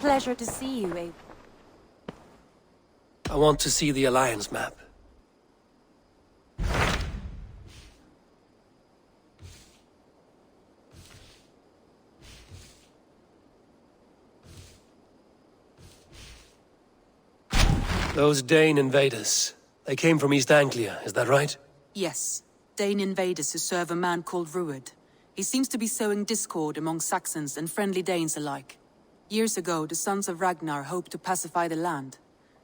Pleasure to see you, Eivor. I want to see the Alliance map. Those Dane invaders, they came from East Anglia, is that right? Yes. Dane invaders who serve a man called Ruud. He seems to be sowing discord among Saxons and friendly Danes alike. Years ago, the sons of Ragnar hoped to pacify the land.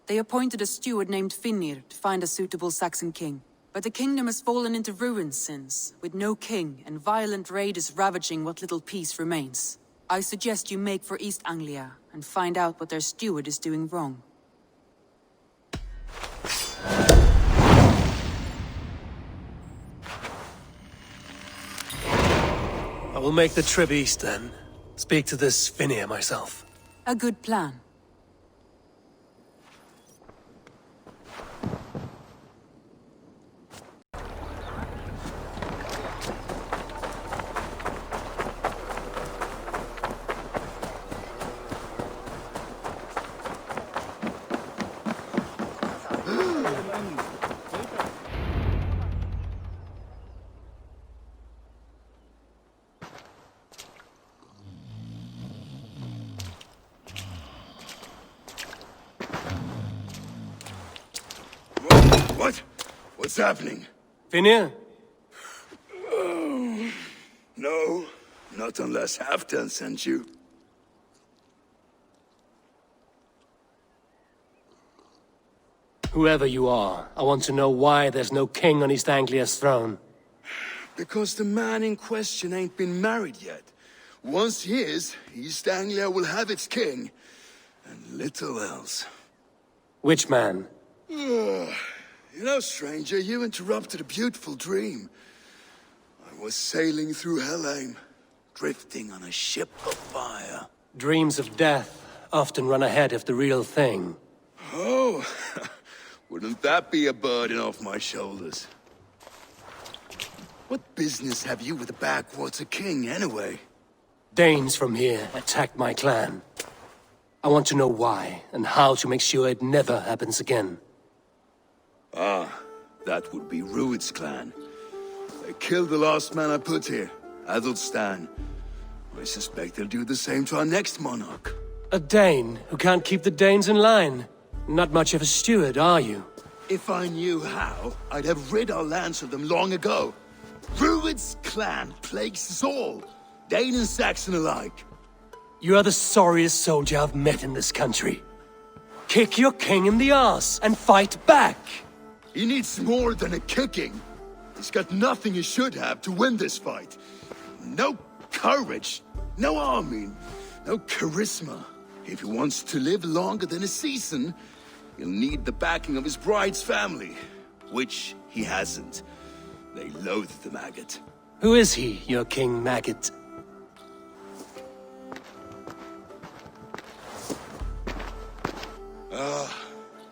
They appointed a steward named Finnr to find a suitable Saxon king. But the kingdom has fallen into ruins since, with no king and violent raiders ravaging what little peace remains. I suggest you make for East Anglia and find out what their steward is doing wrong. I will make the trip east then. Speak to this Finnr myself. A good plan. What? What's happening? Finnr? No, not unless Halfdan sent you. Whoever you are, I want to know why there's no king on East Anglia's throne. Because the man in question ain't been married yet. Once he is, East Anglia will have its king. And little else. Which man? You know, stranger, you interrupted a beautiful dream. I was sailing through Helheim, drifting on a ship of fire. Dreams of death often run ahead of the real thing. Oh, wouldn't that be a burden off my shoulders? What business have you with the backwater king, anyway? Danes from here attacked my clan. I want to know why, and how to make sure it never happens again. Ah, that would be Ruud's clan. They killed the last man I put here, Adelstan. I suspect they'll do the same to our next monarch. A Dane who can't keep the Danes in line. Not much of a steward, are you? If I knew how, I'd have rid our lands of them long ago. Ruud's clan plagues us all, Dane and Saxon alike. You are the sorriest soldier I've met in this country. Kick your king in the arse and fight back! He needs more than a kicking. He's got nothing he should have to win this fight. No courage, no army, no charisma. If he wants to live longer than a season, he'll need the backing of his bride's family, which he hasn't. They loathe the maggot. Who is he, your king maggot?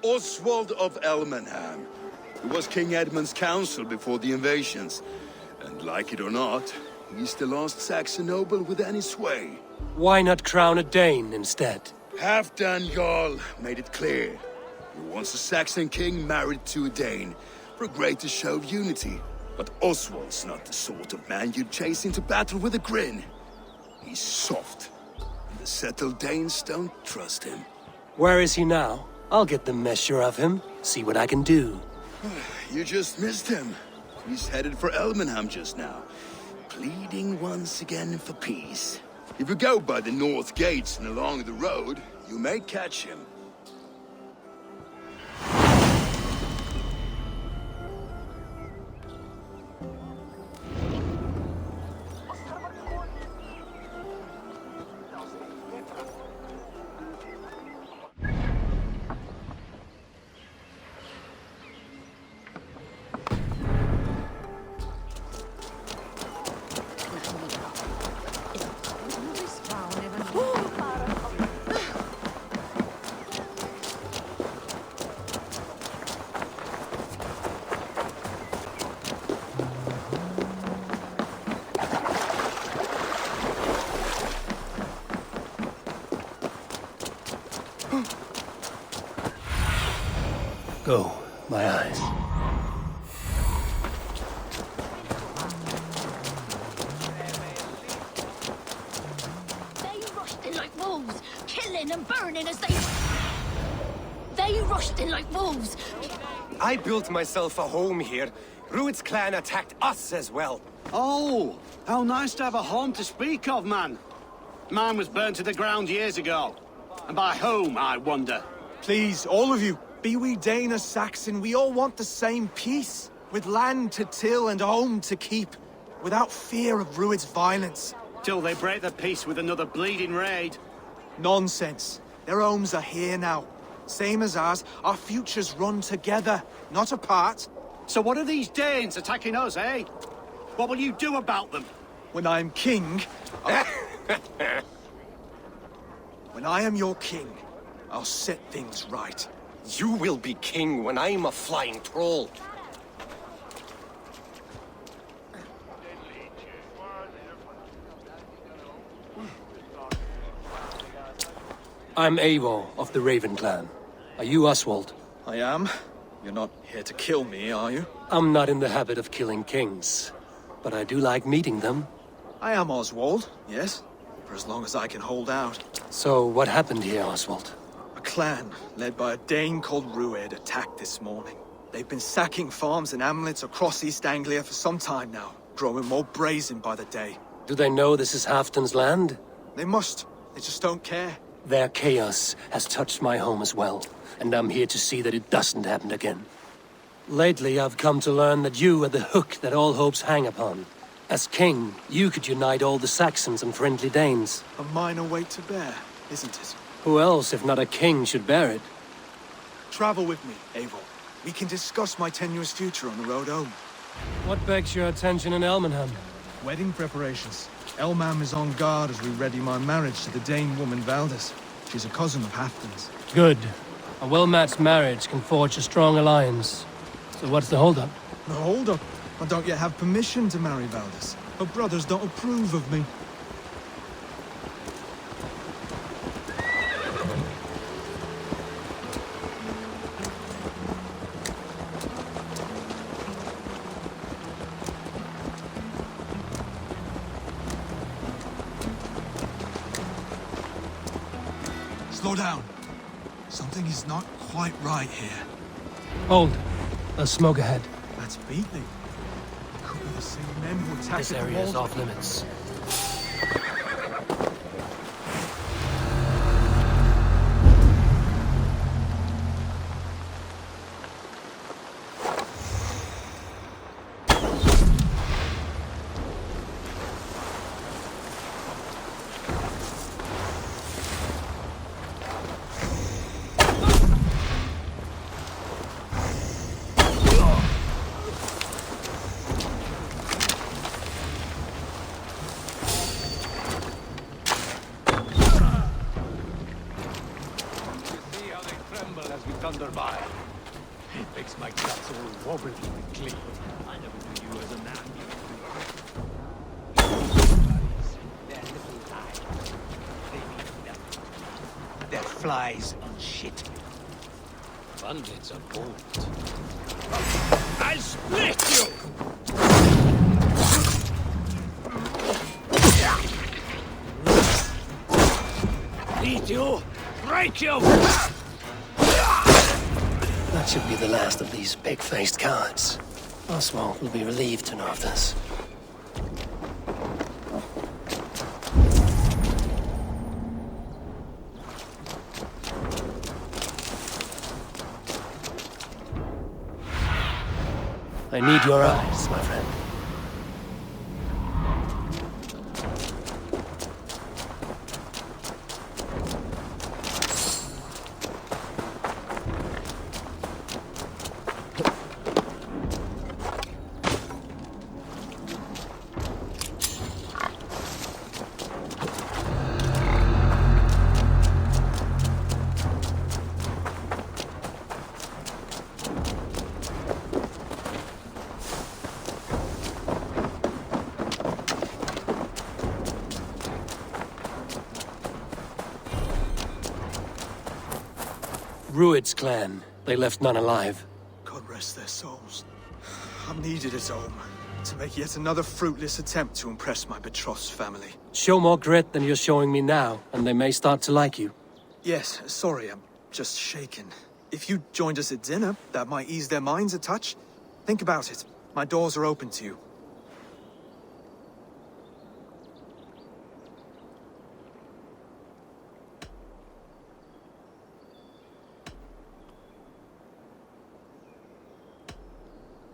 Oswald of Elmenham. He was King Edmund's counsel before the invasions. And like it or not, he's the last Saxon noble with any sway. Why not crown a Dane instead? Halfdan Jarl made it clear. He wants a Saxon king married to a Dane, for a greater show of unity. But Oswald's not the sort of man you'd chase into battle with a grin. He's soft, and the settled Danes don't trust him. Where is he now? I'll get the measure of him, see what I can do. You just missed him. He's headed for Elmenham just now, pleading once again for peace. If you go by the north gates and along the road, you may catch him. Go, my eyes. They rushed in like wolves, killing and burning as They rushed in like wolves. I built myself a home here. Rued's clan attacked us as well. Oh, how nice to have a home to speak of, man. Mine was burnt to the ground years ago. And by whom, I wonder? Please, all of you, be we Dane or Saxon, we all want the same peace. With land to till and home to keep. Without fear of Rued's violence. Till they break the peace with another bleeding raid. Nonsense. Their homes are here now. Same as ours, our futures run together, not apart. So what are these Danes attacking us, eh? What will you do about them? When I am king... When I am your king, I'll set things right. You will be king when I'm a flying troll. I'm Eivor of the Raven clan. Are you Oswald? I am. You're not here to kill me, are you? I'm not in the habit of killing kings, but I do like meeting them. I am Oswald, yes. For as long as I can hold out. So what happened here, Oswald? A clan, led by a Dane called Rued, attacked this morning. They've been sacking farms and hamlets across East Anglia for some time now, growing more brazen by the day. Do they know this is Halfdan's land? They must. They just don't care. Their chaos has touched my home as well, and I'm here to see that it doesn't happen again. Lately, I've come to learn that you are the hook that all hopes hang upon. As king, you could unite all the Saxons and friendly Danes. A minor weight to bear, isn't it? Who else, if not a king, should bear it? Travel with me, Eivor. We can discuss my tenuous future on the road home. What begs your attention in Elmenham? Wedding preparations. Elmam is on guard as we ready my marriage to the Dane woman Valdis. She's a cousin of Halfdan's. Good. A well-matched marriage can forge a strong alliance. So what's the holdup? No, hold up. I don't yet have permission to marry Valdis. Her brothers don't approve of me. Slow down. Something is not quite right here. Hold. There's smoke ahead. That's Beatley. Could be the same men who attacked This the area is walls. off limits. Thunder by. It makes my guts all wobbly and clean. I never knew you as a man. They're little lies. They mean nothing. They're flies and shit. Bandits are bold. I'll split you! Eat you! Break you! That should be the last of these big-faced cowards. Oswald will be relieved to know of this. I need your eyes, my friend. Rued's clan. They left none alive. God rest their souls. I'm needed at home to make yet another fruitless attempt to impress my betrothed family. Show more grit than you're showing me now, and they may start to like you. Yes, sorry, I'm just shaken. If you joined us at dinner, that might ease their minds a touch. Think about it. My doors are open to you.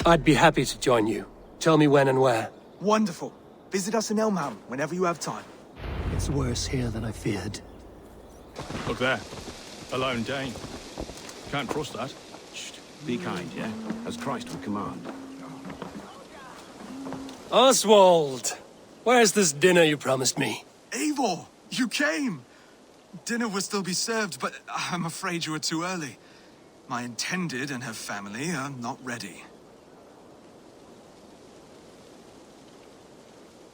I'd be happy to join you. Tell me when and where. Wonderful. Visit us in Elmham whenever you have time. It's worse here than I feared. Look there. A lone Dane. Can't trust that. Shh. Be kind, yeah? As Christ would command. Oswald! Where's this dinner you promised me? Eivor, you came! Dinner will still be served, but I'm afraid you are too early. My intended and her family are not ready.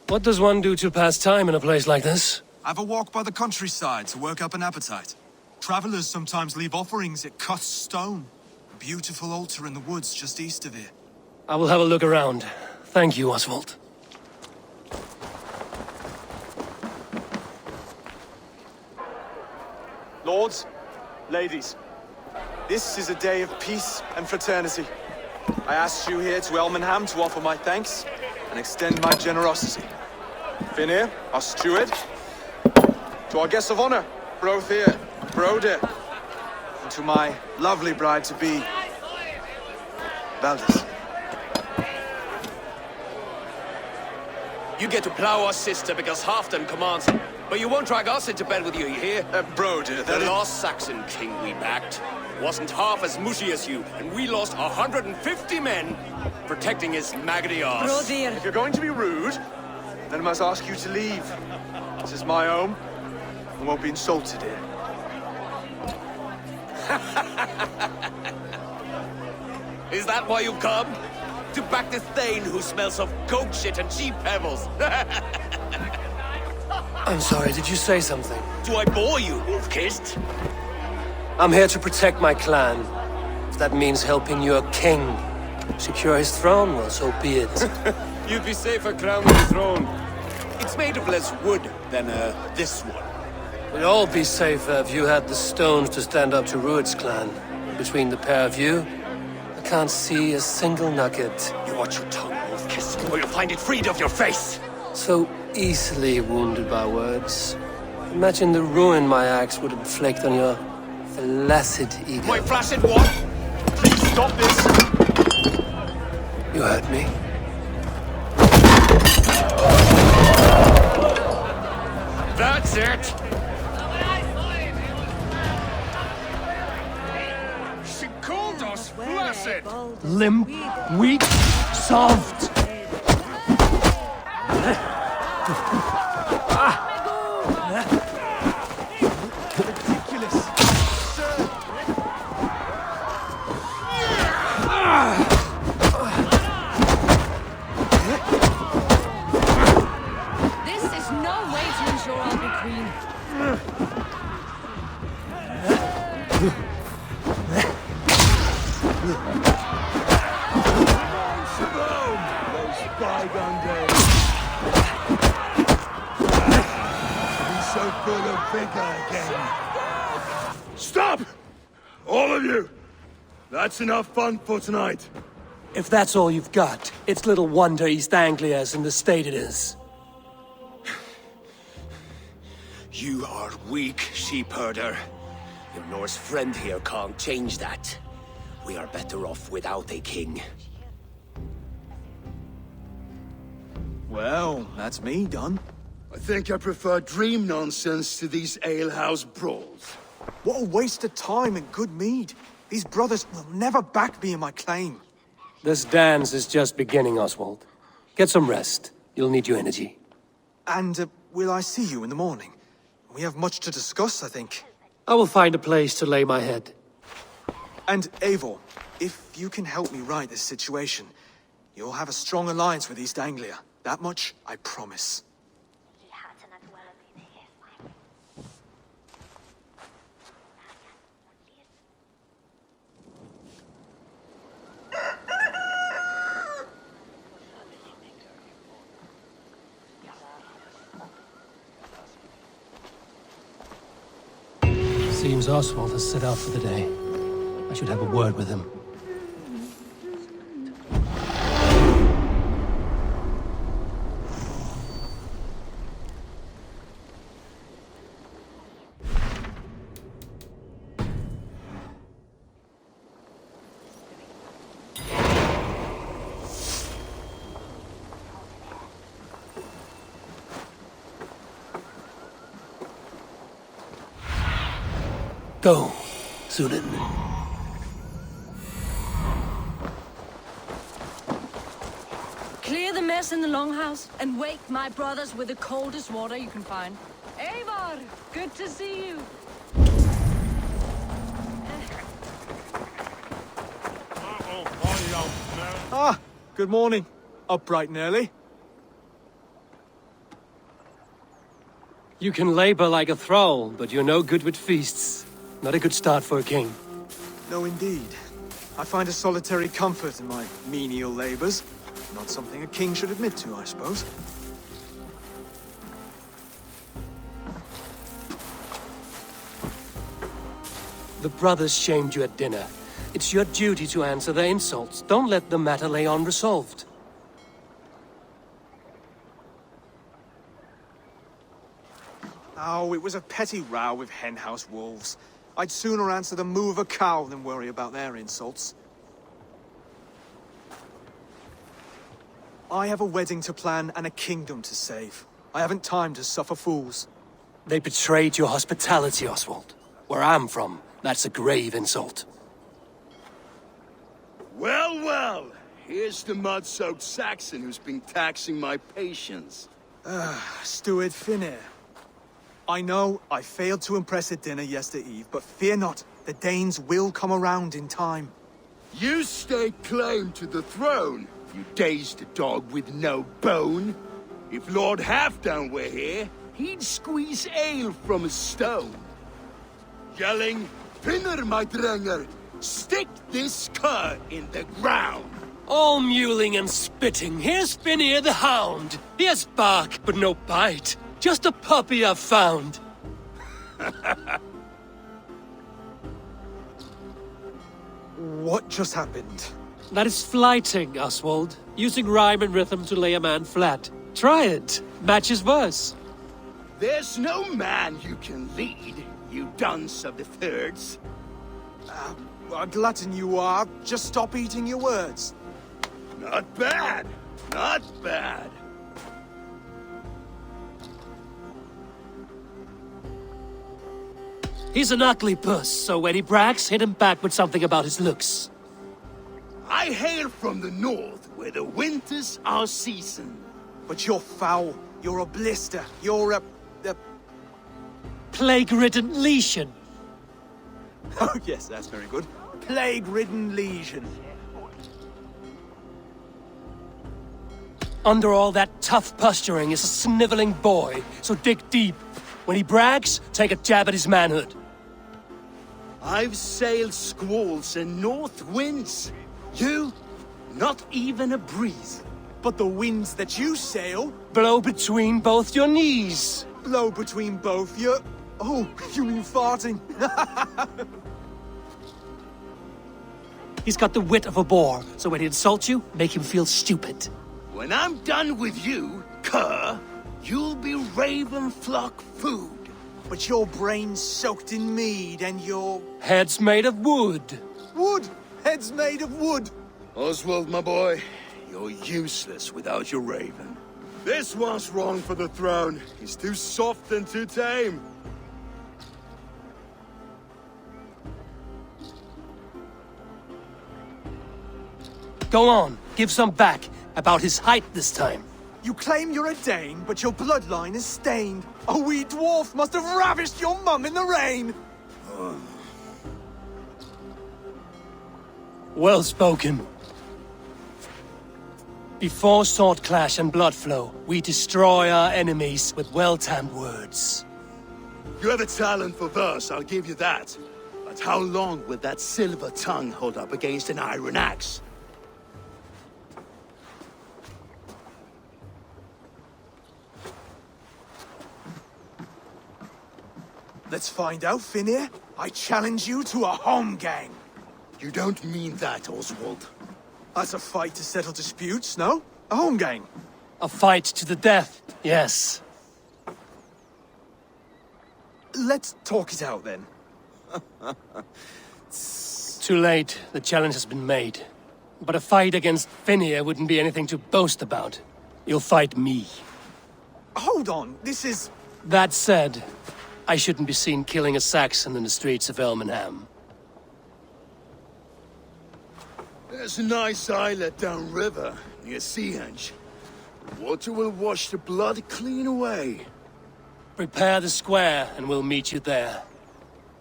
What does one do to pass time in a place like this? Have a walk by the countryside to work up an appetite. Travelers sometimes leave offerings at cut stone. A beautiful altar in the woods just east of here. I will have a look around. Thank you, Oswald. Lords, ladies, this is a day of peace and fraternity. I asked you here to Elmenham to offer my thanks and extend my generosity. Finir, our steward, to our guests of honor, Brothier, Broder, and to my lovely bride-to-be, Valdis. You get to plow our sister because Halfdan commands it. But you won't drag us into bed with you hear? Broder, the last Saxon king we backed wasn't half as mushy as you, and we lost 150 men protecting his maggoty arse. If you're going to be rude, then I must ask you to leave. This is my home, and won't be insulted here. Is that why you've come? To back this Thane who smells of goat shit and cheap pebbles? I'm sorry, did you say something? Do I bore you, wolf-kissed? I'm here to protect my clan. If that means helping your king secure his throne, well, so be it. You'd be safer crowned with the throne. It's made of less wood than, this one. We'd all be safer if you had the stones to stand up to Rued's clan. Between the pair of you, I can't see a single nugget. You watch your tongue, wolf-kissed, or you'll find it freed of your face. So easily wounded by words. Imagine the ruin my axe would inflict on your flaccid ego. My flaccid what? Please stop this! You heard me. That's it! She called us flaccid! Limp, weak, soft. Ridiculous! This is no way to ensure I'll be queen. Those bygone days. Be so full of vigor again. Stop! All of you! That's enough fun for tonight. If that's all you've got, it's little wonder East Anglia is in the state it is. You are weak, sheep herder. Your Norse friend here can't change that. We are better off without a king. Well, that's me done. I think I prefer dream nonsense to these alehouse brawls. What a waste of time and good mead. These brothers will never back me in my claim. This dance is just beginning, Oswald. Get some rest. You'll need your energy. And will I see you in the morning? We have much to discuss, I think. I will find a place to lay my head. And Eivor, if you can help me right this situation, you'll have a strong alliance with East Anglia. That much, I promise. Seems Oswald has set out for the day. I should have a word with him. Go, Sunan. Clear the mess in the longhouse and wake my brothers with the coldest water you can find. Eivor, good to see you. Ah, good morning. Up bright and early. You can labor like a thrall, but you're no good with feasts. Not a good start for a king. No, indeed. I find a solitary comfort in my menial labors. Not something a king should admit to, I suppose. The brothers shamed you at dinner. It's your duty to answer their insults. Don't let the matter lay unresolved. Oh, it was a petty row with henhouse wolves. I'd sooner answer the moo of a cow than worry about their insults. I have a wedding to plan and a kingdom to save. I haven't time to suffer fools. They betrayed your hospitality, Oswald. Where I'm from, that's a grave insult. Well, well. Here's the mud-soaked Saxon who's been taxing my patience. Steward Finir. I know I failed to impress at dinner yesterday eve, but fear not, the Danes will come around in time. You stake claim to the throne, you dazed dog with no bone. If Lord Halfdown were here, he'd squeeze ale from a stone. Yelling, Finner, my drenger, stick this cur in the ground. All mewling and spitting, here's Finir the hound. He has bark, but no bite. Just a puppy I've found. What just happened? That is flighting, Oswald. Using rhyme and rhythm to lay a man flat. Try it. Match his verse. There's no man you can lead, you dunce of the thirds. A glutton you are. Just stop eating your words. Not bad. Not bad. He's an ugly puss, so when he brags, hit him back with something about his looks. I hail from the north, where the winters are season. But you're foul. You're a blister. You're a... Plague-ridden lesion. Oh, yes, that's very good. Plague-ridden lesion. Under all that tough posturing is a sniveling boy, so dig deep. When he brags, take a jab at his manhood. I've sailed squalls and north winds. You, not even a breeze. But the winds that you sail... Blow between both your knees. Blow between both your... Oh, you mean farting? He's got the wit of a boar, so when he insults you, make him feel stupid. When I'm done with you, cur, you'll be raven flock food. But your brain's soaked in mead and your... Head's made of wood. Wood! Head's made of wood! Oswald, my boy, you're useless without your raven. This one's wrong for the throne. He's too soft and too tame. Go on, give some back. About his height this time. You claim you're a Dane, but your bloodline is stained. A wee dwarf must have ravished your mum in the rain! Well spoken. Before sword clash and blood flow, we destroy our enemies with well-timed words. You have a talent for verse, I'll give you that. But how long will that silver tongue hold up against an iron axe? Let's find out, Finir. I challenge you to a home gang. You don't mean that, Oswald. That's a fight to settle disputes, no? A home gang. A fight to the death, yes. Let's talk it out, then. Too late. The challenge has been made. But a fight against Finir wouldn't be anything to boast about. You'll fight me. Hold on, this is... That said, I shouldn't be seen killing a Saxon in the streets of Elmenham. There's a nice islet downriver, near Seahenge. Water will wash the blood clean away. Prepare the square, and we'll meet you there.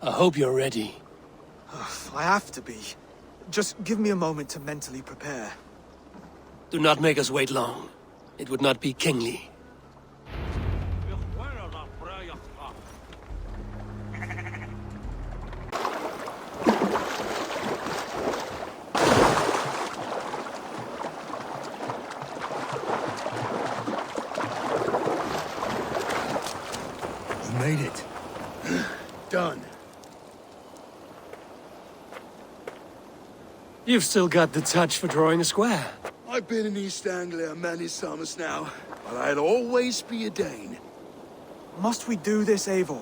I hope you're ready. I have to be. Just give me a moment to mentally prepare. Do not make us wait long. It would not be kingly. You made it. Done. You've still got the touch for drawing a square. I've been in East Anglia many summers now, but I'll always be a Dane. Must we do this, Eivor?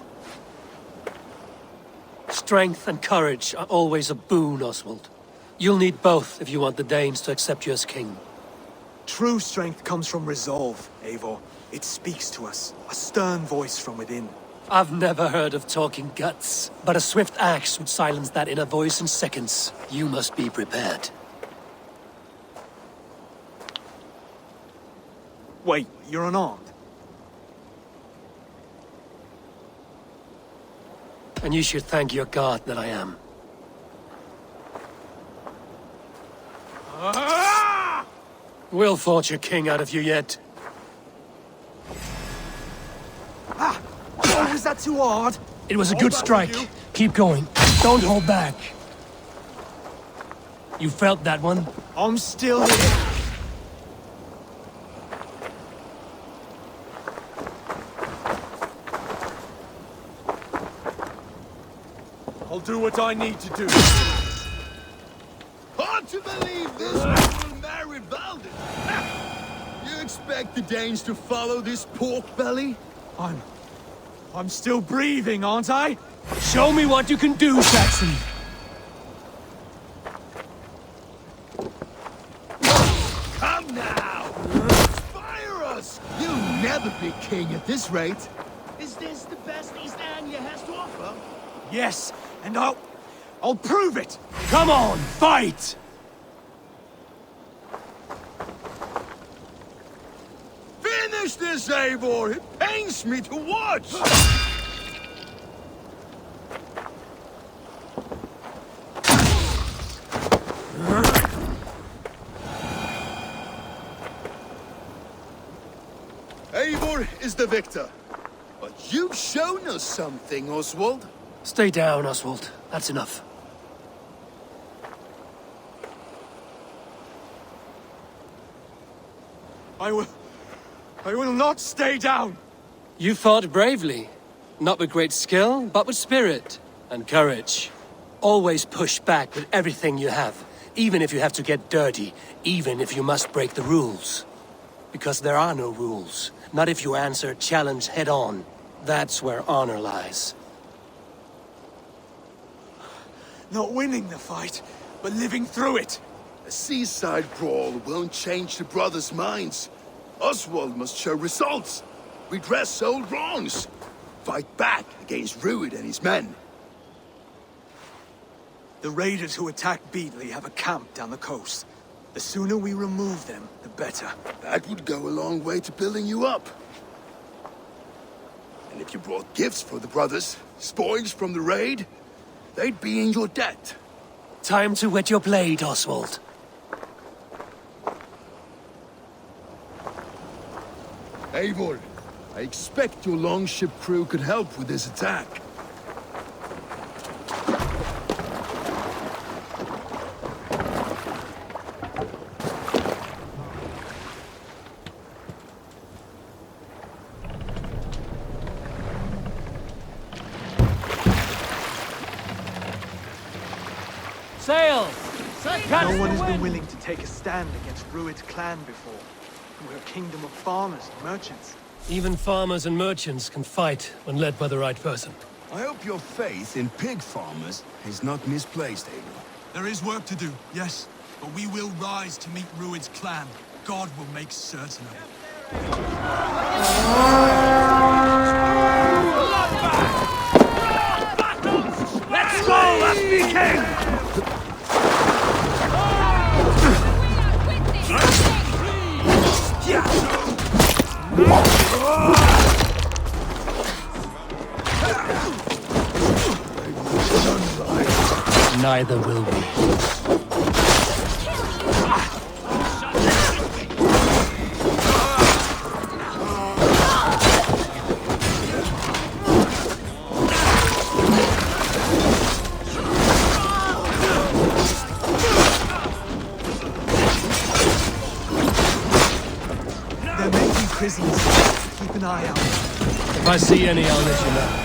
Strength and courage are always a boon, Oswald. You'll need both if you want the Danes to accept you as king. True strength comes from resolve, Eivor. It speaks to us, a stern voice from within. I've never heard of talking guts, but a swift axe would silence that inner voice in seconds. You must be prepared. Wait, you're unarmed? And you should thank your god that I am. We'll forge a king out of you yet. Was that too hard? It was a good strike. Keep going. Don't hold back. You felt that one? I'm still here. I'll do what I need to do. Hard to believe this one will marry Valden. You expect the Danes to follow this pork belly? I'm still breathing, aren't I? Show me what you can do, Saxon! Come now! Fire us! You'll never be king at this rate. Is this the best East Anglia has to offer? Yes, and I'll prove it! Come on, fight! Finish this, Eivor! It pains me to watch! Eivor is the victor. But you've shown us something, Oswald. Stay down, Oswald. That's enough. I will not stay down! You fought bravely. Not with great skill, but with spirit and courage. Always push back with everything you have, even if you have to get dirty, even if you must break the rules. Because there are no rules. Not if you answer a challenge head-on. That's where honor lies. Not winning the fight, but living through it. A seaside brawl won't change the brothers' minds. Oswald must show results. Redress old wrongs. Fight back against Rued and his men. The raiders who attacked Beatley have a camp down the coast. The sooner we remove them, the better. That would go a long way to building you up. And if you brought gifts for the brothers, spoils from the raid, they'd be in your debt. Time to wet your blade, Oswald. Eivor, I expect your longship crew could help with this attack. Sail! No one has been willing to take a stand against Rued's clan before. We're a kingdom of farmers and merchants. Even farmers and merchants can fight when led by the right person. I hope your faith in pig farmers is not misplaced, Eivor. There is work to do, yes. But we will rise to meet Rued's clan. God will make certain of it. Let's go, let's be king! Neither will we. There may be prisoners. Keep an eye out. If I see any, I'll let you know.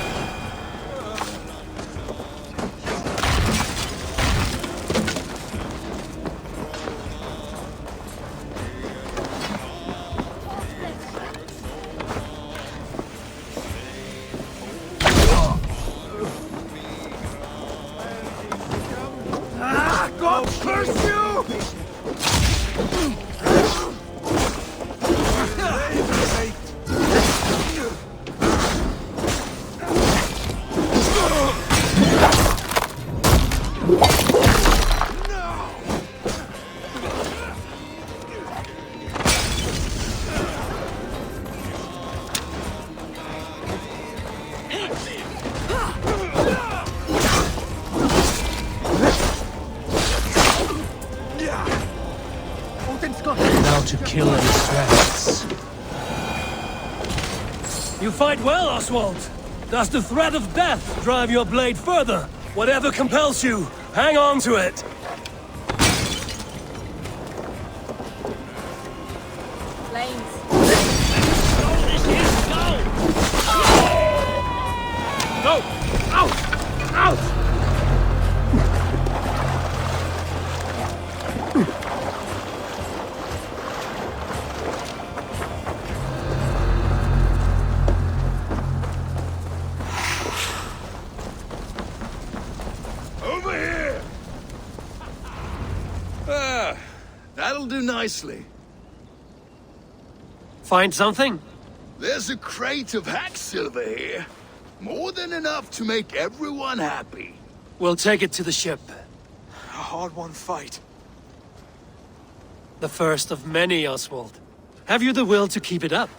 God curse you! Now to kill any threats. You fight well, Oswald. Does the threat of death drive your blade further? Whatever compels you, hang on to it. Flames. Go! Out! Out! Over here! That'll do nicely. Find something? There's a crate of hack silver here. More than enough to make everyone happy. We'll take it to the ship. A hard-won fight. The first of many, Oswald. Have you the will to keep it up?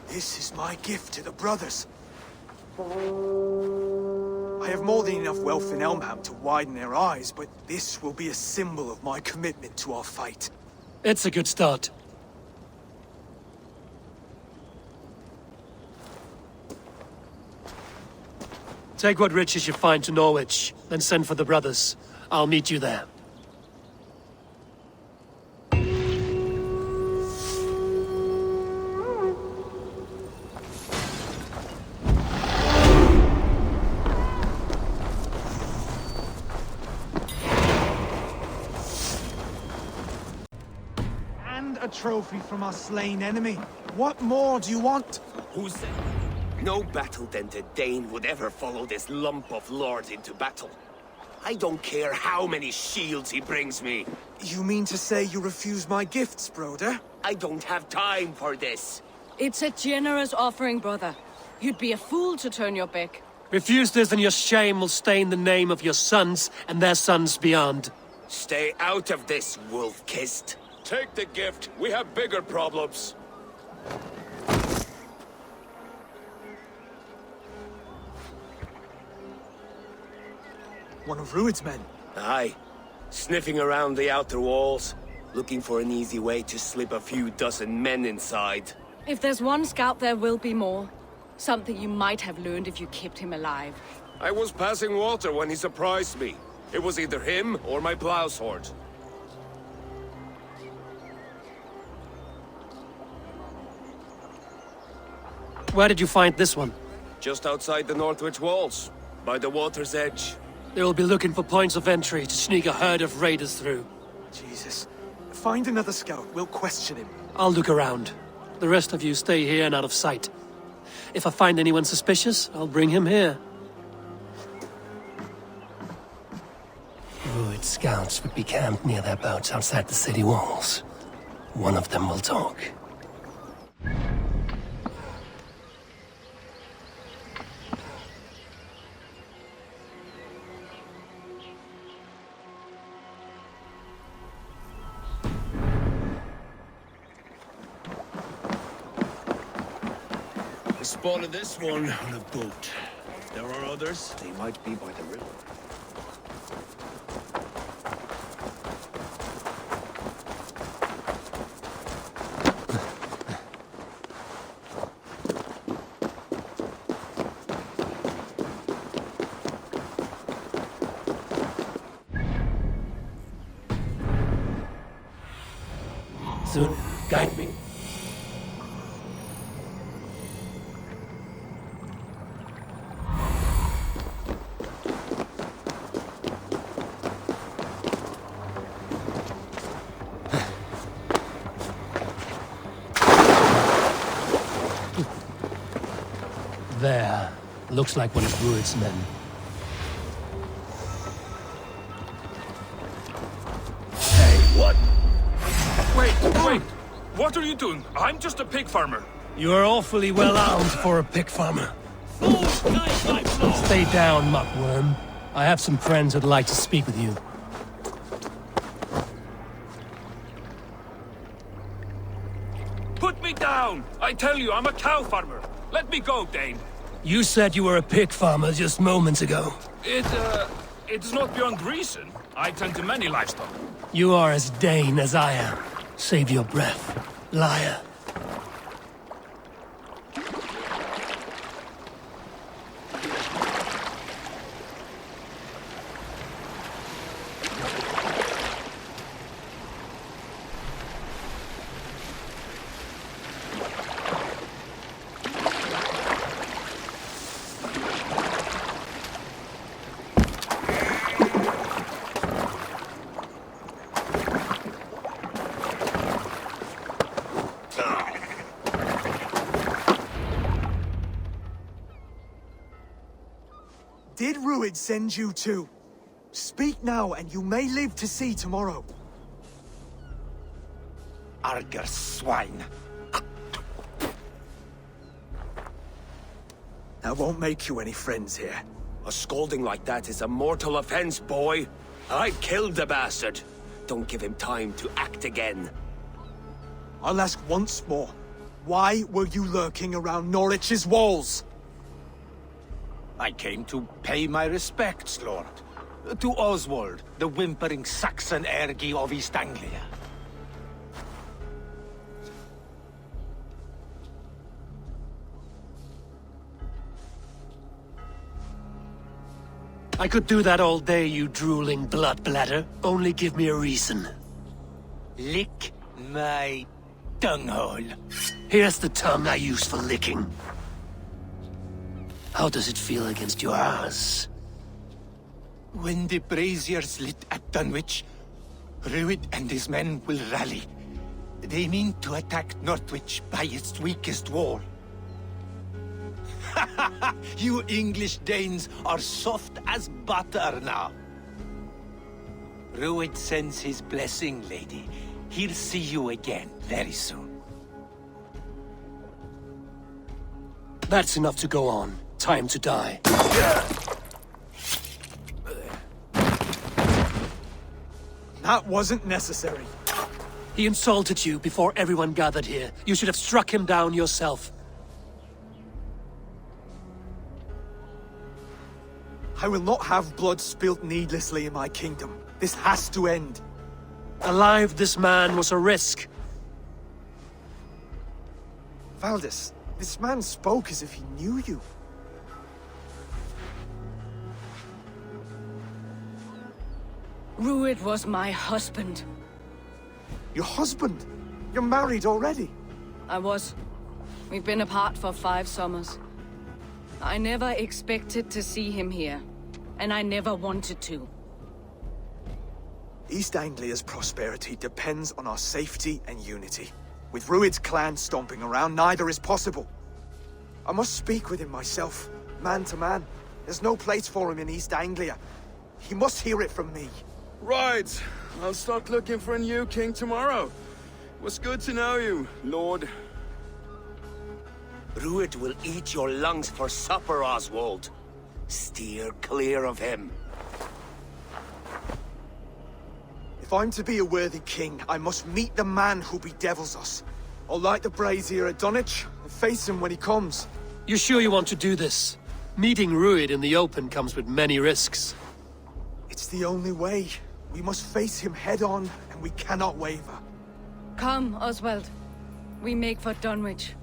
This is my gift to the brothers. I have more than enough wealth in Elmham to widen their eyes, but this will be a symbol of my commitment to our fight. It's a good start. Take what riches you find to Norwich, then send for the brothers. I'll meet you there. And a trophy from our slain enemy. What more do you want? Who said? No battle-dented Dane would ever follow this lump of lord into battle. I don't care how many shields he brings me. You mean to say you refuse my gifts, Broder? I don't have time for this. It's a generous offering, brother. You'd be a fool to turn your back. Refuse this and your shame will stain the name of your sons and their sons beyond. Stay out of this, wolf-kissed. Take the gift. We have bigger problems. One of Rued's men. Aye. Sniffing around the outer walls. Looking for an easy way to slip a few dozen men inside. If there's one scout, there will be more. Something you might have learned if you kept him alive. I was passing water when he surprised me. It was either him or my plow sword. Where did you find this one? Just outside the Northwich walls, by the water's edge. They'll be looking for points of entry to sneak a herd of raiders through. Jesus. Find another scout. We'll question him. I'll look around. The rest of you stay here and out of sight. If I find anyone suspicious, I'll bring him here. Druid scouts would be camped near their boats outside the city walls. One of them will talk. I spotted this one on a boat. If there are others, they might be by the river. Soon, guide me. There. Looks like one of Rued's men. Hey, what? Wait! What are you doing? I'm just a pig farmer. You are awfully well armed for a pig farmer. Stay down, muckworm. I have some friends who'd like to speak with you. Put me down! I tell you, I'm a cow farmer. Let me go, Dane. You said you were a pig farmer just moments ago. It's not beyond reason. I tend to many livestock. You are as Dane as I am. Save your breath, liar. Did Rued send you too? Speak now, and you may live to see tomorrow. Arger swine. That won't make you any friends here. A scolding like that is a mortal offense, boy. I've killed the bastard. Don't give him time to act again. I'll ask once more. Why were you lurking around Norwich's walls? I came to pay my respects, Lord. To Oswald, the whimpering Saxon ergi of East Anglia. I could do that all day, you drooling blood bladder. Only give me a reason. Lick my tonguehole. Here's the tongue I use for licking. How does it feel against your ass? When the braziers lit at Dunwich, Rued and his men will rally. They mean to attack Northwich by its weakest wall. You English Danes are soft as butter now. Rued sends his blessing, lady. He'll see you again very soon. That's enough to go on. Time to die. That wasn't necessary. He insulted you before everyone gathered here. You should have struck him down yourself. I will not have blood spilt needlessly in my kingdom. This has to end. Alive, this man was a risk. Valdis, this man spoke as if he knew you. Rued was my husband. Your husband? You're married already? I was. We've been apart for 5 summers. I never expected to see him here, and I never wanted to. East Anglia's prosperity depends on our safety and unity. With Rued's clan stomping around, neither is possible. I must speak with him myself, man to man. There's no place for him in East Anglia. He must hear it from me. Right. I'll start looking for a new king tomorrow. It was good to know you, Lord. Rued will eat your lungs for supper, Oswald. Steer clear of him. If I'm to be a worthy king, I must meet the man who bedevils us. I'll light the brazier at Dunwich and face him when he comes. You sure you want to do this? Meeting Rued in the open comes with many risks. It's the only way. We must face him head on, and we cannot waver. Come, Oswald. We make for Dunwich.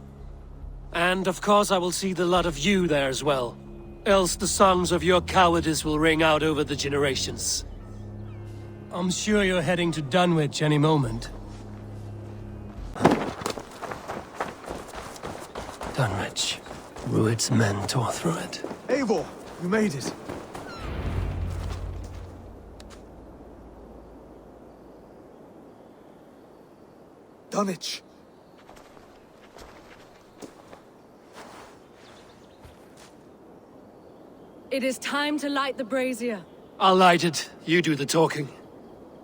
And of course I will see the lot of you there as well. Else the songs of your cowardice will ring out over the generations. I'm sure you're heading to Dunwich any moment. Dunwich. Rued's men tore through it. Eivor, you made it. Dunwich. It is time to light the brazier. I'll light it. You do the talking.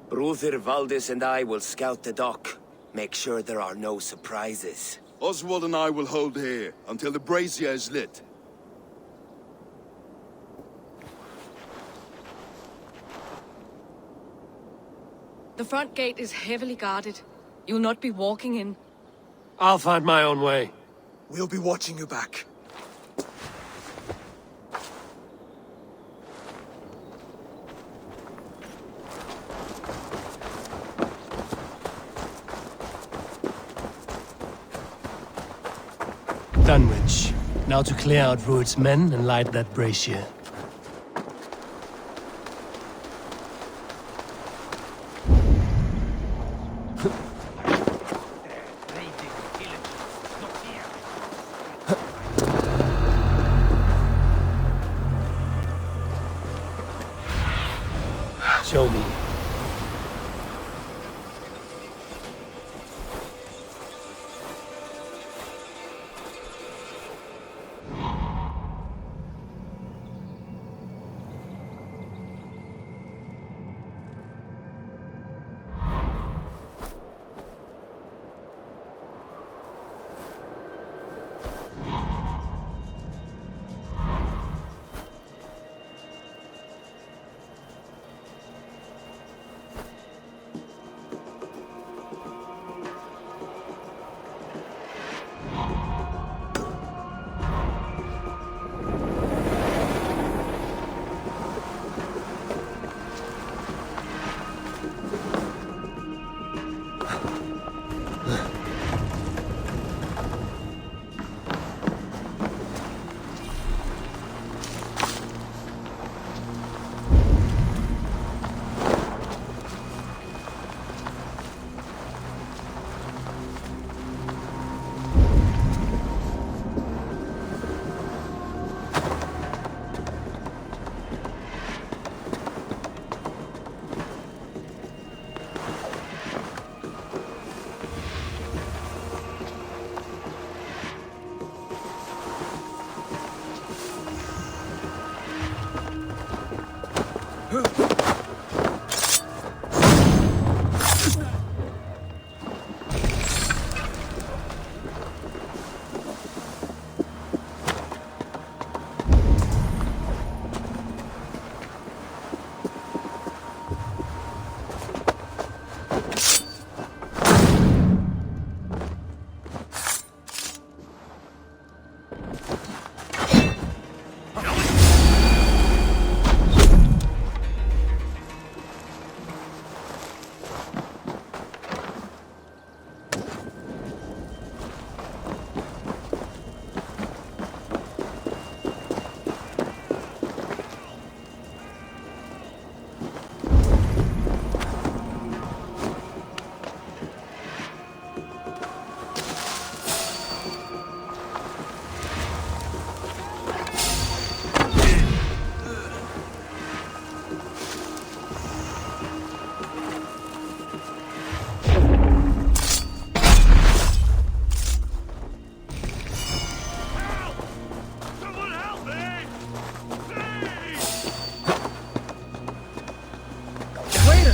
Brother Valdis and I will scout the dock. Make sure there are no surprises. Oswald and I will hold here until the brazier is lit. The front gate is heavily guarded. You'll not be walking in. I'll find my own way. We'll be watching you back. Dunwich. Now to clear out Rued's men and light that brazier. Show me.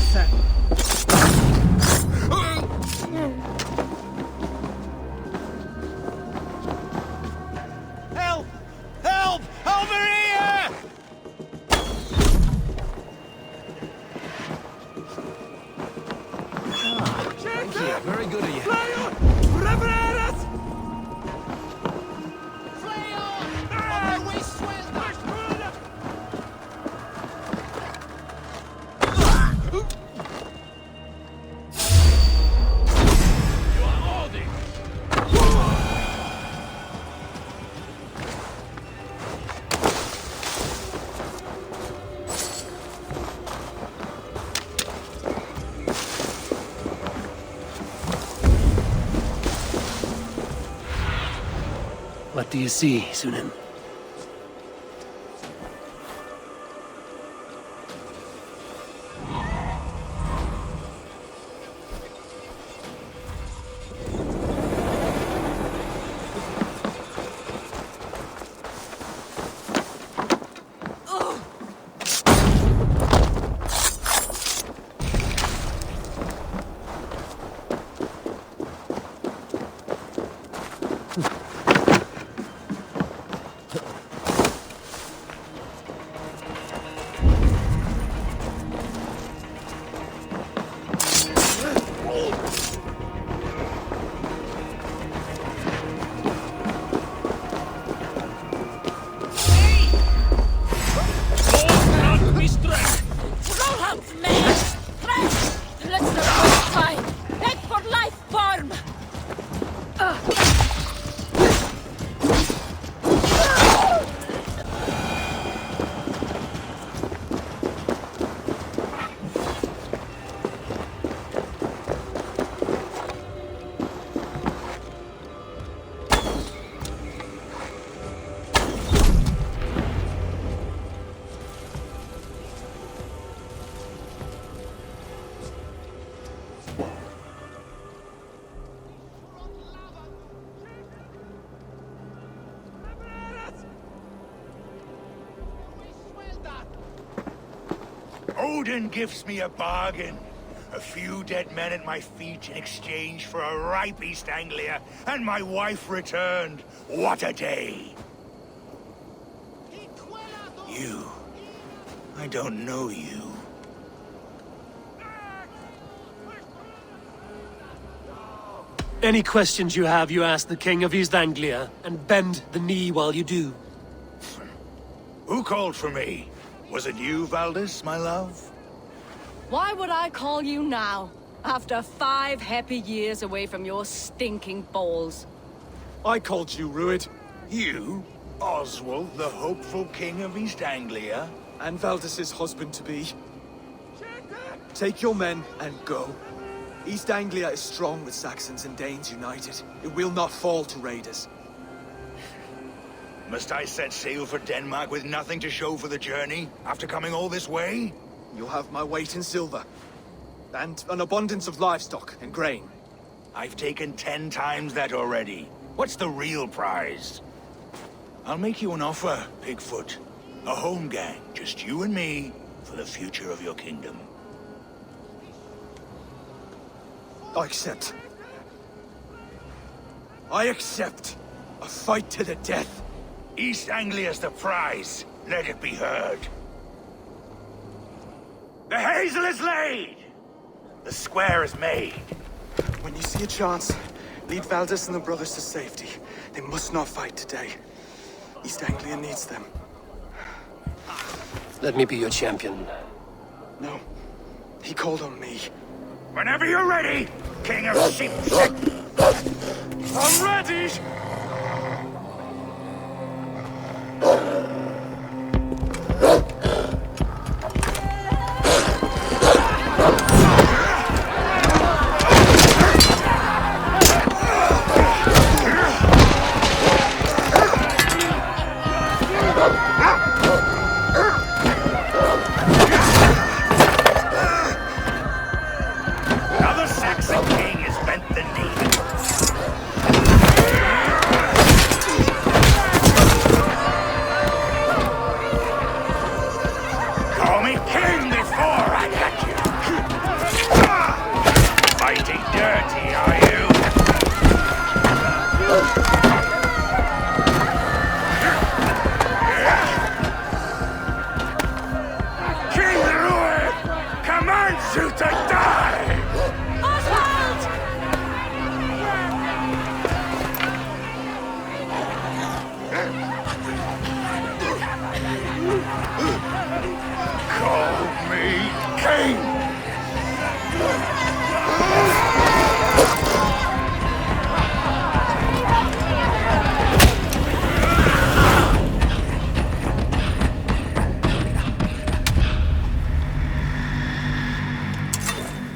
Mercia! Help! Help! Over here! Thank you. Very good of you. What do you see, Sunan? Odin gives me a bargain. A few dead men at my feet in exchange for a ripe East Anglia, and my wife returned. What a day! You. I don't know you. Any questions you have, you ask the King of East Anglia, and bend the knee while you do. Who called for me? Was it you, Valdis, my love? Why would I call you now, after 5 happy years away from your stinking balls? I called you, Rued. You? Oswald, the hopeful king of East Anglia? And Valdis's husband-to-be. Take your men and go. East Anglia is strong with Saxons and Danes united. It will not fall to raiders. Must I set sail for Denmark with nothing to show for the journey, after coming all this way? You'll have my weight in silver. And an abundance of livestock and grain. I've taken 10 times that already. What's the real prize? I'll make you an offer, Pigfoot. A home gang, just you and me, for the future of your kingdom. I accept. I accept. A fight to the death. East Anglia's the prize. Let it be heard. The hazel is laid! The square is made. When you see a chance, lead Valdis and the brothers to safety. They must not fight today. East Anglia needs them. Let me be your champion. No. He called on me. Whenever you're ready, King of Sheep. I'm ready! Another Saxon king has bent the knee.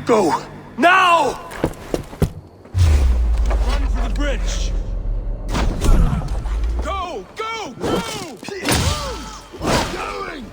Go! Now! Run for the bridge! Go! Go! Go! Going!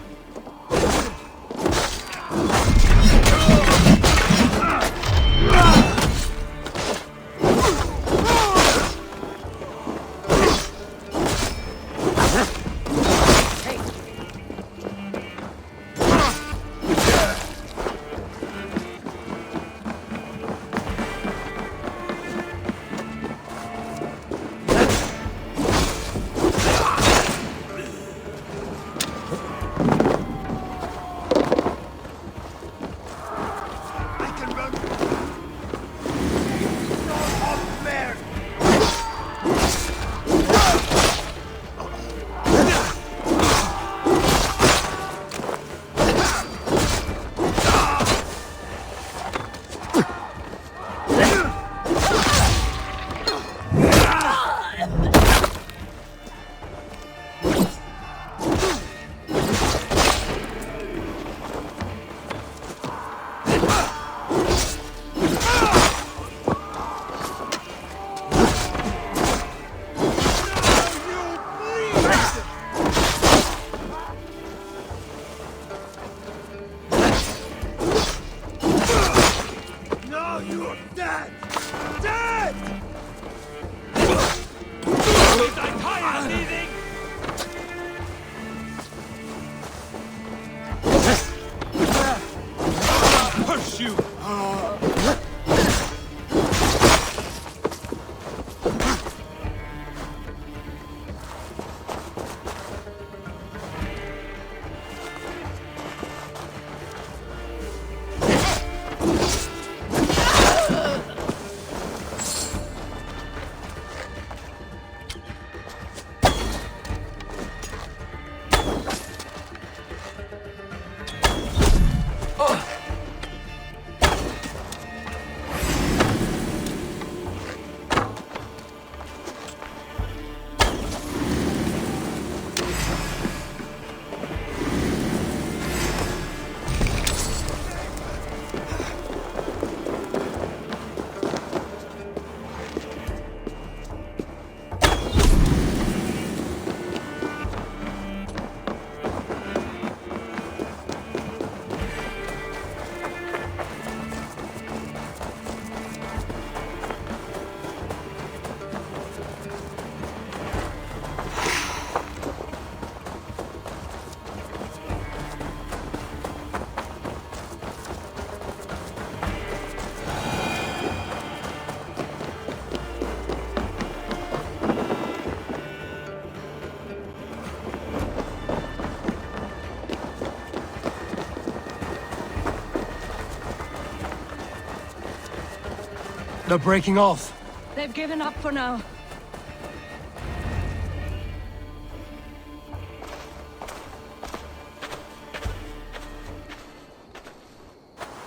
They're breaking off. They've given up for now.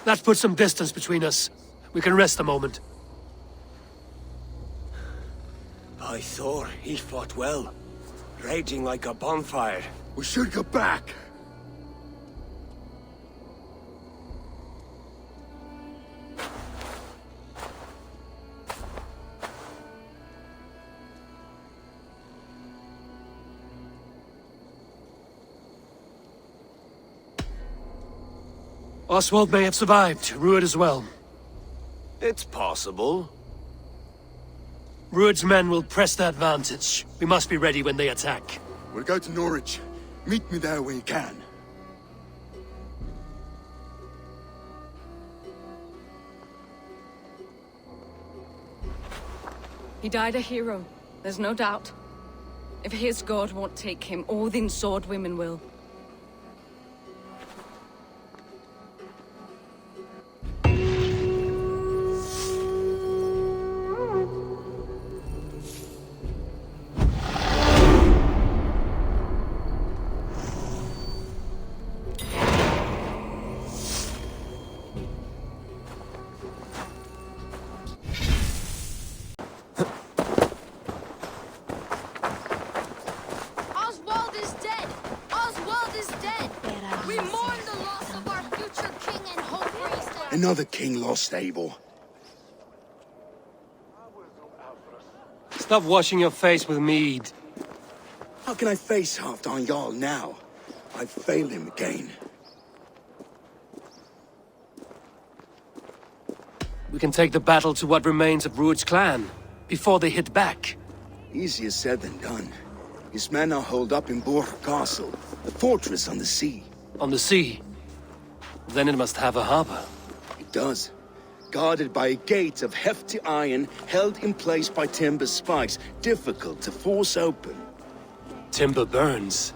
That puts some distance between us. We can rest a moment. By Thor, he fought well. Raging like a bonfire. We should go back. Oswald may have survived, Ruud as well. It's possible. Ruud's men will press the advantage. We must be ready when they attack. We'll go to Norwich. Meet me there when you can. He died a hero, there's no doubt. If his god won't take him, Odin's sword women will. Oswald is dead! Oswald! Another king lost, Eivor. Stop washing your face with mead. How can I face Halfdan Jarl now? I've failed him again. We can take the battle to what remains of Rued's clan, before they hit back. Easier said than done. His men are holed up in Borg Castle, a fortress on the sea. On the sea? Then it must have a harbor. It does. Guarded by a gate of hefty iron, held in place by timber spikes, difficult to force open. Timber burns.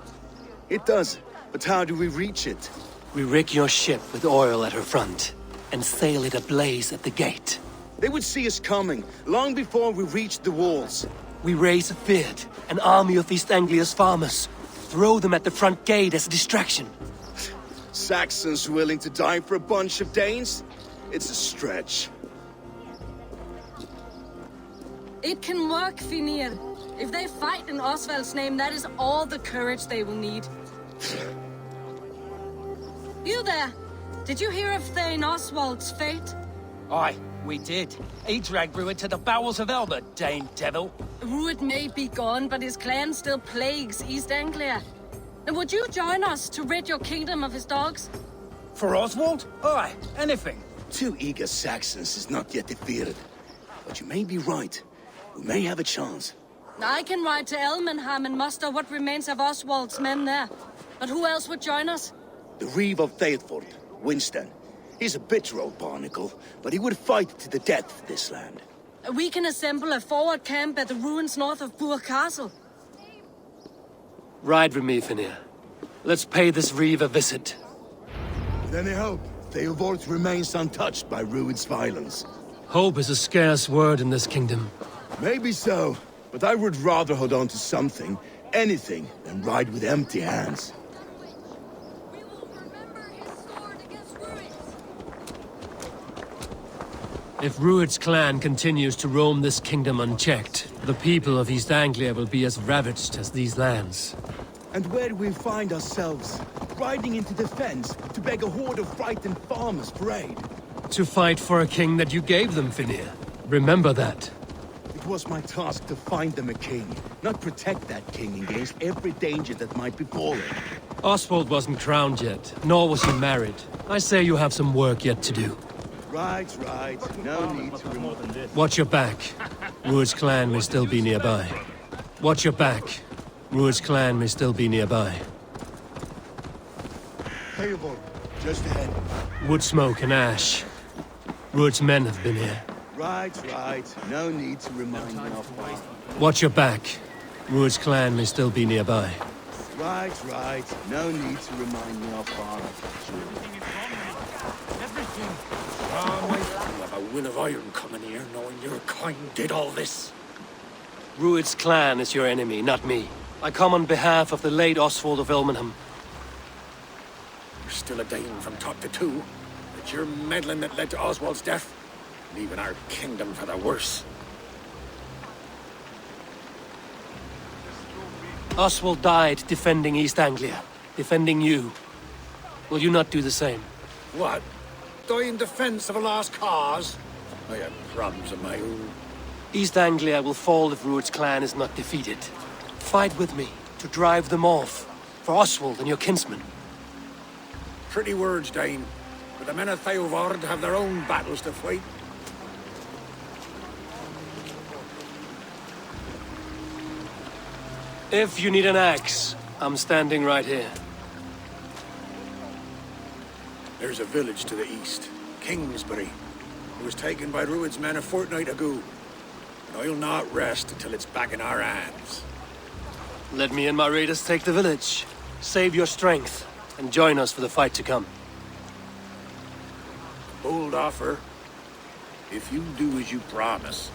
It does, but how do we reach it? We rig your ship with oil at her front, and sail it ablaze at the gate. They would see us coming, long before we reached the walls. We raise a beard, an army of East Anglia's farmers. Throw them at the front gate as a distraction. Saxons willing to die for a bunch of Danes? It's a stretch. It can work, Finir. If they fight in Oswald's name, that is all the courage they will need. You there! Did you hear of Thane Oswald's fate? Aye, we did. He dragged Rued to the bowels of Elmer, Dane devil. Rued may be gone, but his clan still plagues East Anglia. And would you join us to rid your kingdom of his dogs? For Oswald? Aye, anything. 2 eager Saxons is not yet defeated. But you may be right. We may have a chance. I can ride to Elmenham and muster what remains of Oswald's men there. But who else would join us? The Reeve of Thaethford, Winston. He's a bitter old barnacle, but he would fight to the death for this land. We can assemble a forward camp at the ruins north of Burg Castle. Ride with me, Finir. Let's pay this Reeve a visit. With any hope, Eivor remains untouched by Rued's violence. Hope is a scarce word in this kingdom. Maybe so, but I would rather hold on to something, anything, than ride with empty hands. If Rued's clan continues to roam this kingdom unchecked, the people of East Anglia will be as ravaged as these lands. And where do we find ourselves? Riding into defense to beg a horde of frightened farmers for aid. To fight for a king that you gave them, Finir. Remember that. It was my task to find them a king, not protect that king against every danger that might befall him. Oswald wasn't crowned yet, nor was he married. I say you have some work yet to do. Right. No need to remove this. Watch your back. Rued's clan may still be nearby. Watch your back. Rued's clan may still be nearby. Eivor, just ahead. Wood smoke and ash. Rued's men have been here. Right. No need to remind me of far. Watch your back. Rued's clan may still be nearby. Right. No need to remind me of far. You have a will of iron coming here, knowing your kind did all this. Rued's clan is your enemy, not me. I come on behalf of the late Oswald of Elmenham. You're still a Dane from top to two. It's your meddling that led to Oswald's death, leaving our kingdom for the worse. Oswald died defending East Anglia, defending you. Will you not do the same? What? Die in defense of a lost cause? I have problems of my own. East Anglia will fall if Rued's clan is not defeated. Fight with me to drive them off, for Oswald and your kinsmen. Pretty words, Dane. But the men of Eivor have their own battles to fight. If you need an axe, I'm standing right here. There's a village to the east, Kingsbury. It was taken by Rued's men a fortnight ago. And I'll not rest until it's back in our hands. Let me and my raiders take the village. Save your strength, and join us for the fight to come. Bold offer. If you do as you promise,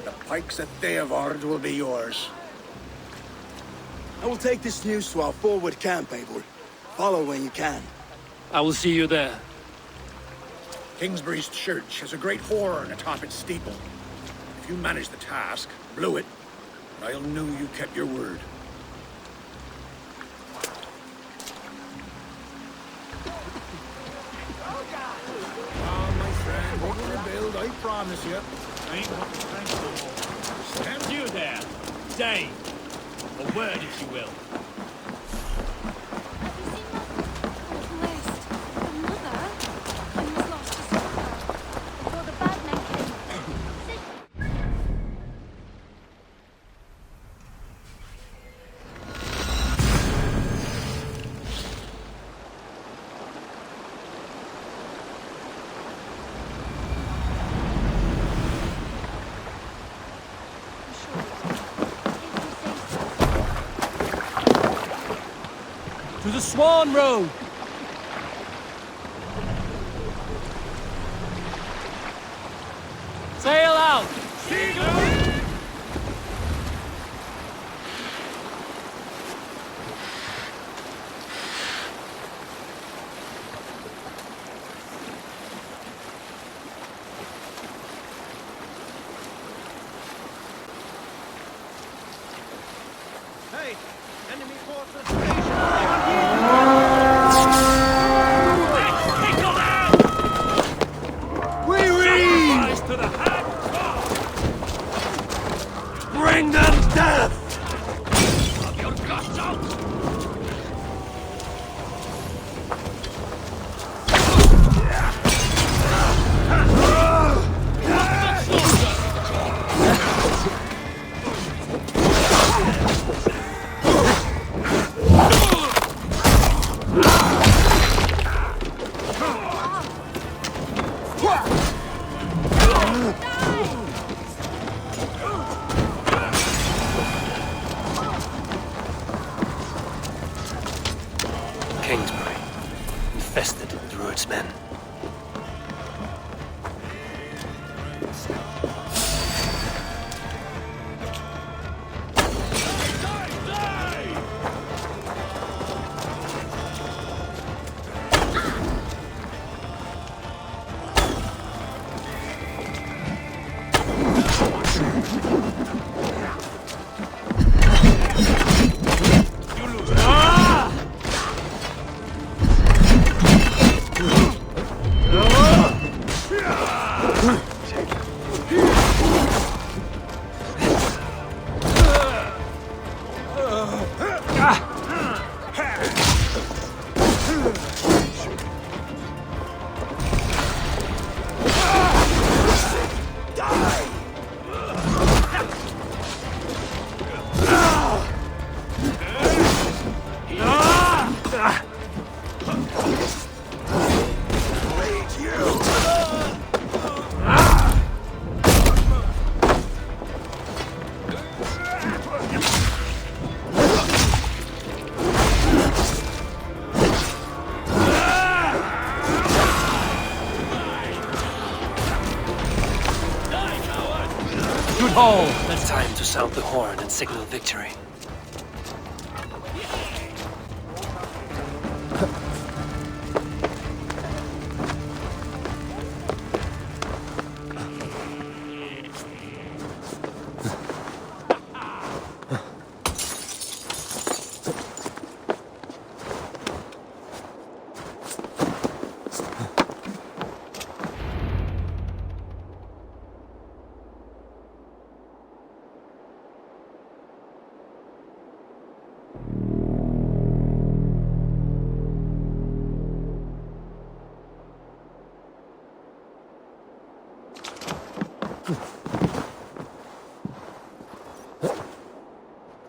the pikes at Eivor will be yours. I will take this news to our forward camp, Eivor. Follow when you can. I will see you there. Kingsbury's church has a great horn atop its steeple. If you manage the task, blow it, and I'll know you kept your word. I promise you. I ain't what to thank for. And you there, Dane. A word, if you will. To the Swan Road! Sail out! Hey, enemy forces To the hand! Bring them death! Of your guts out! Infested with Druid's men. Time to sound the horn and signal victory.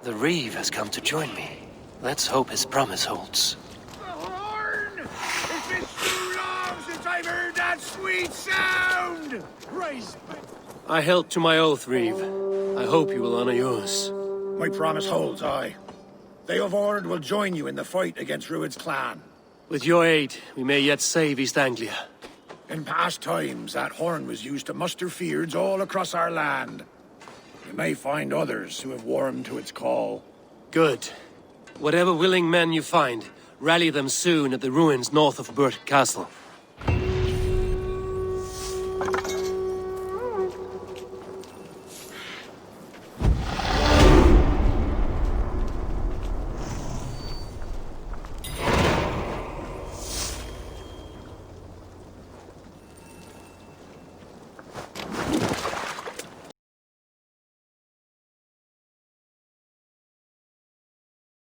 The Reeve has come to join me. Let's hope his promise holds. The horn! It's been too long since I've heard that sweet sound! Praise me. I held to my oath, Reeve. I hope you will honor yours. My promise holds, aye. Eivor will join you in the fight against Rued's clan. With your aid, we may yet save East Anglia. In past times, that horn was used to muster fyrds all across our land. You may find others who have warmed to its call. Good. Whatever willing men you find, rally them soon at the ruins north of Burt Castle.